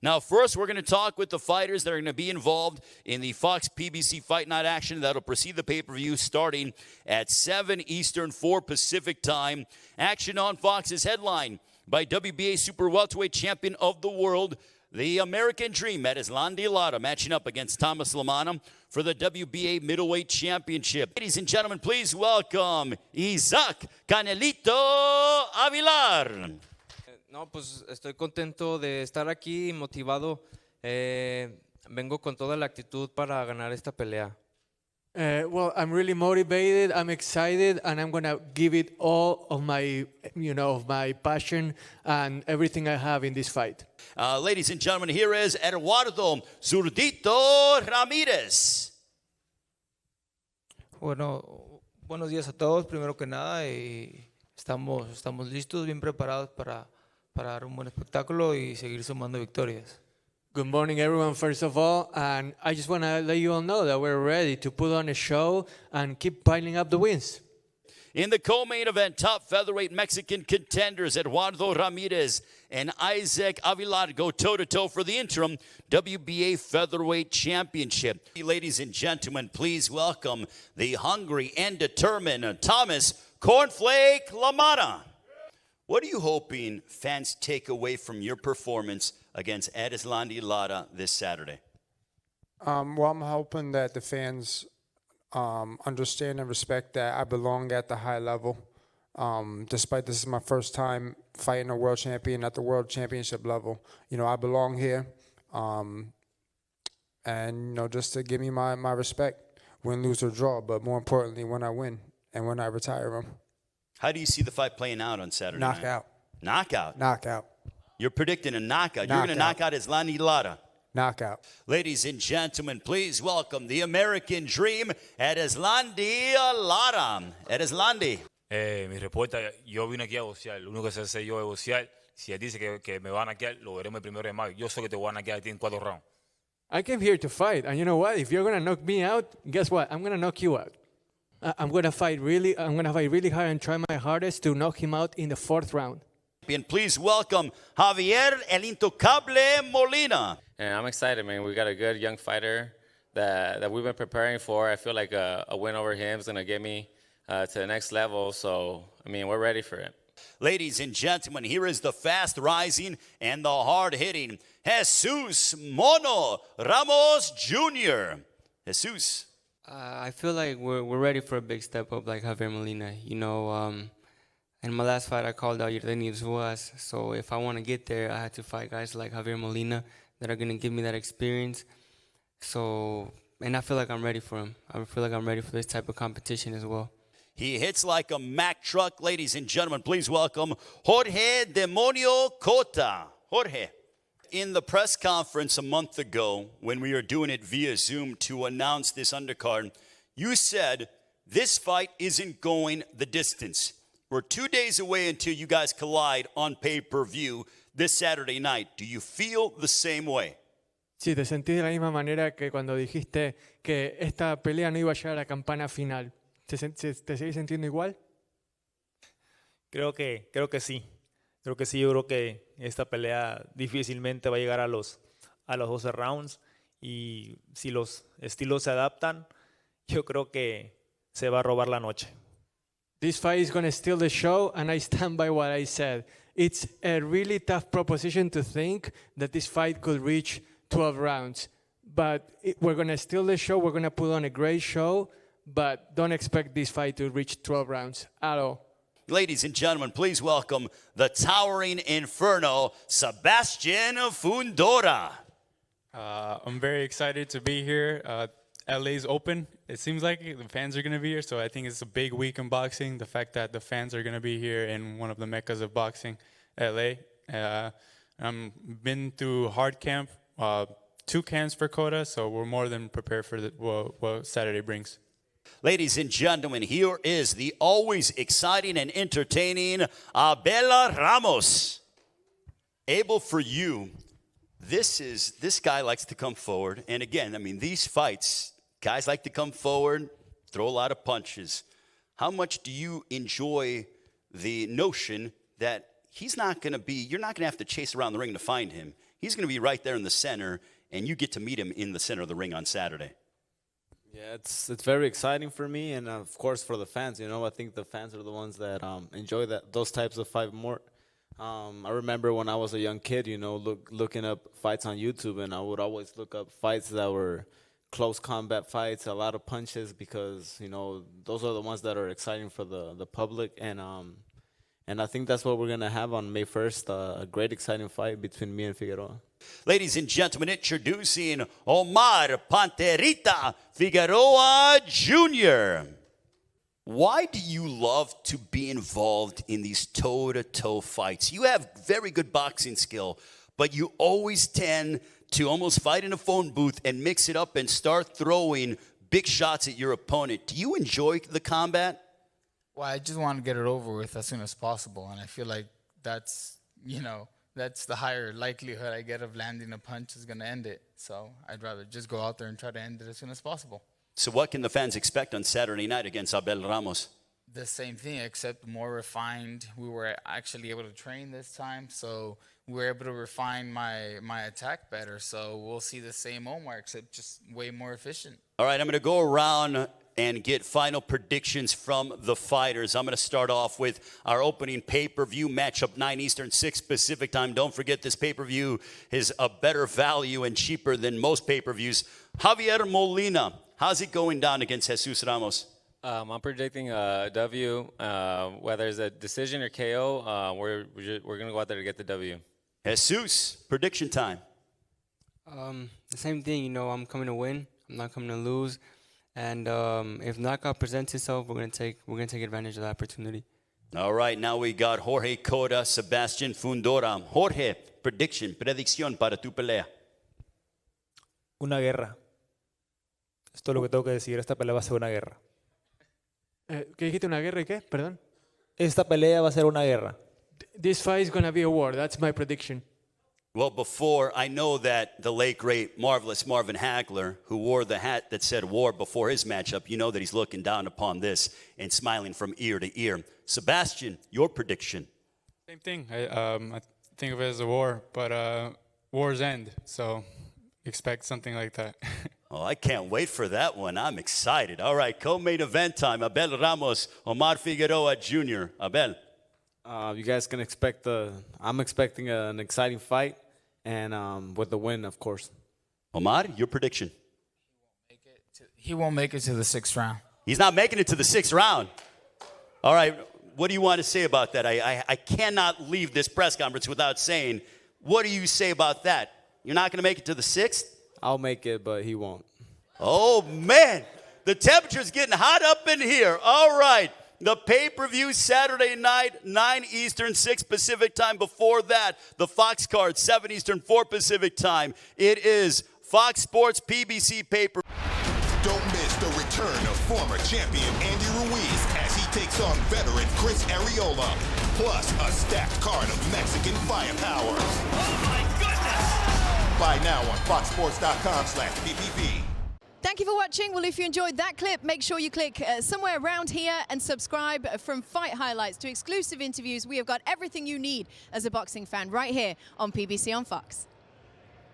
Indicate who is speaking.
Speaker 1: Now, first, we're going to talk with the fighters that are going to be involved in the Fox PBC Fight Night action that'll precede the pay-per-view starting at 7 Eastern, 4 Pacific time. Action on Fox is headlined by WBA Super Welterweight Champion of the World, the American Dream, Erislandy Lara, matching up against Thomas Lamotta for the WBA Middleweight Championship. Ladies and gentlemen, please welcome Isaac Canelito Avilar.
Speaker 2: No, pues estoy contento de estar aquí, motivado. Vengo con toda la actitud para ganar esta pelea.
Speaker 3: Well, I'm really motivated, I'm excited, and I'm going to give it all of my, of my passion and everything I have in this fight.
Speaker 1: Ladies and gentlemen, here is Eduardo Zurdito Ramírez.
Speaker 4: Bueno, buenos días a todos, primero que nada, y estamos listos, bien preparados para dar un buen espectáculo y seguir sumando victorias.
Speaker 3: Good morning, everyone, first of all, and I just want to let you all know that we're ready to put on a show and keep piling up the wins.
Speaker 1: In the co-main event, top featherweight Mexican contenders Eduardo Ramirez and Isaac Avilar go toe-to-toe for the interim WBA Featherweight Championship. Ladies and gentlemen, please welcome the hungry and determined Thomas Cornflake Lamotta. What are you hoping fans take away from your performance against Erislandy Lara this Saturday?
Speaker 5: Well, I'm hoping that the fans understand and respect that I belong at the high level. Despite this is my first time fighting a world champion at the world championship level. I belong here. And, just to give me my respect, win, lose, or draw, but more importantly, when I win and when I retire them.
Speaker 1: How do you see the fight playing out on Saturday night?
Speaker 5: Knockout.
Speaker 1: Knockout? You're predicting a knockout. You're going to knock out Erislandy Lara.
Speaker 5: Knockout.
Speaker 1: Ladies and gentlemen, please welcome the American Dream, Erislandy Lara. Erislandy.
Speaker 6: Mi respuesta, yo vine aquí a boxear. Lo único que sé yo es boxear. Si él dice que me va a noquear, lo veremos el 1 de mayo. Yo sé que te voy a noquear a ti en 4 rounds.
Speaker 3: I came here to fight, and you know what? If you're going to knock me out, guess what? I'm going to knock you out. I'm going to fight really hard and try my hardest to knock him out in the 4th round.
Speaker 1: And please welcome Javier El Intocable Molina.
Speaker 7: And I'm excited, man. We got a good young fighter that we've been preparing for. I feel like a win over him is going to get me to the next level. So, we're ready for it.
Speaker 1: Ladies and gentlemen, here is the fast-rising and the hard-hitting Jesus Mono Ramos Jr. Jesus.
Speaker 2: I feel like we're ready for a big step up like Javier Molina. In my last fight, I called out Lennox Lewis. So if I want to get there, I had to fight guys like Javier Molina that are going to give me that experience. And I feel like I'm ready for him. I feel like I'm ready for this type of competition as well.
Speaker 1: He hits like a Mack truck. Ladies and gentlemen, please welcome Jorge Demonio Cota. Jorge. In the press conference a month ago, when we were doing it via Zoom to announce this undercard, you said this fight isn't going the distance. We're 2 days away until you guys collide on pay-per-view this Saturday night. Do you feel the same way?
Speaker 3: Sí, te sentí de la misma manera que cuando dijiste que esta pelea no iba a llegar a la campana final. ¿Te seguís sintiendo igual?
Speaker 4: Creo que sí. Yo creo que esta pelea difícilmente va a llegar a los 12 rounds. Y si los estilos se adaptan, yo creo que se va a robar la noche.
Speaker 3: This fight is going to steal the show, and I stand by what I said. It's a really tough proposition to think that this fight could reach 12 rounds. But we're going to steal the show. We're going to put on a great show, but don't expect this fight to reach 12 rounds at all.
Speaker 1: Ladies and gentlemen, please welcome the towering inferno, Sebastian Fundora.
Speaker 8: I'm very excited to be here. LA's open. It seems like the fans are going to be here, so I think it's a big week in boxing. The fact that the fans are going to be here in one of the meccas of boxing, LA. I've been through hard camp, 2 camps for Cota, so we're more than prepared for what Saturday brings.
Speaker 1: Ladies and gentlemen, here is the always exciting and entertaining Abel Ramos. Abel, for you, this guy likes to come forward. And again, these fights, guys like to come forward, throw a lot of punches. How much do you enjoy the notion that you're not going to have to chase around the ring to find him? He's going to be right there in the center, and you get to meet him in the center of the ring on Saturday.
Speaker 9: Yeah, it's very exciting for me, and of course for the fans. You know, I think the fans are the ones that enjoy those types of fight more. I remember when I was a young kid, you know, looking up fights on YouTube, and I would always look up fights that were close combat fights, a lot of punches, because, you know, those are the ones that are exciting for the public. And I think that's what we're going to have on May 1st, a great exciting fight between me and Figueroa.
Speaker 1: Ladies and gentlemen, introducing Omar Panterita Figueroa Jr. Why do you love to be involved in these toe-to-toe fights? You have very good boxing skill, but you always tend to almost fight in a phone booth and mix it up and start throwing big shots at your opponent. Do you enjoy the combat?
Speaker 10: Well, I just want to get it over with as soon as possible, and I feel like that's, you know, that's the higher likelihood I get of landing a punch is going to end it. So I'd rather just go out there and try to end it as soon as possible.
Speaker 1: So what can the fans expect on Saturday night against Abel Ramos?
Speaker 10: The same thing, except more refined. We were actually able to train this time, so we were able to refine my attack better. So we'll see the same Omar, except just way more efficient.
Speaker 1: All right, I'm going to go around and get final predictions from the fighters. I'm going to start off with our opening pay-per-view matchup, 9 Eastern, 6 Pacific time. Don't forget this pay-per-view is a better value and cheaper than most pay-per-views. Javier Molina, how's it going down against Jesus Ramos?
Speaker 7: I'm predicting a W, whether it's a decision or KO. We're going to go out there to get the W.
Speaker 1: Jesus, prediction time.
Speaker 2: The same thing, you know, I'm coming to win. I'm not coming to lose. And if knockout presents itself, we're gonna take advantage of the opportunity.
Speaker 1: All right, now we got Jorge Cota, Sebastian Fundora. Jorge, predicción para tu pelea.
Speaker 4: Una guerra. Esto es lo que tengo que decir. Esta pelea va a ser una guerra.
Speaker 3: ¿Qué dijiste? ¿Una guerra y qué? Perdón.
Speaker 4: Esta pelea va a ser una guerra.
Speaker 3: This fight is going to be a war. That's my prediction.
Speaker 1: Well, before, I know that the late, great, marvelous Marvin Hagler, who wore the hat that said war before his matchup, you know that he's looking down upon this and smiling from ear to ear. Sebastian, your prediction?
Speaker 8: Same thing. I think of it as a war, but wars end, so expect something like that.
Speaker 1: Oh, I can't wait for that one. I'm excited. All right, co-main event time. Abel Ramos, Omar Figueroa Jr. Abel.
Speaker 9: You guys can expect I'm expecting an exciting fight, and with the win, of course.
Speaker 1: Omar, your prediction?
Speaker 10: He won't make it to the 6th round.
Speaker 1: He's not making it to the 6th round. All right, what do you want to say about that? I cannot leave this press conference without saying, what do you say about that? You're not going to make it to the 6th?
Speaker 9: I'll make it, but he won't.
Speaker 1: Oh, man. The temperature's getting hot up in here. All right. The pay-per-view Saturday night, 9 Eastern, 6 Pacific time. Before that, the Fox card, 7 Eastern, 4 Pacific time. It is Fox Sports PBC pay-per-view.
Speaker 11: Don't miss the return of former champion Andy Ruiz as he takes on veteran Chris Arreola. Plus, a stacked card of Mexican firepower.
Speaker 12: Oh, my goodness!
Speaker 11: Buy now on foxsports.com/PPV.
Speaker 12: Thank you for watching. Well, if you enjoyed that clip, make sure you click somewhere around here and subscribe. From fight highlights to exclusive interviews, we have got everything you need as a boxing fan right here on PBC on Fox.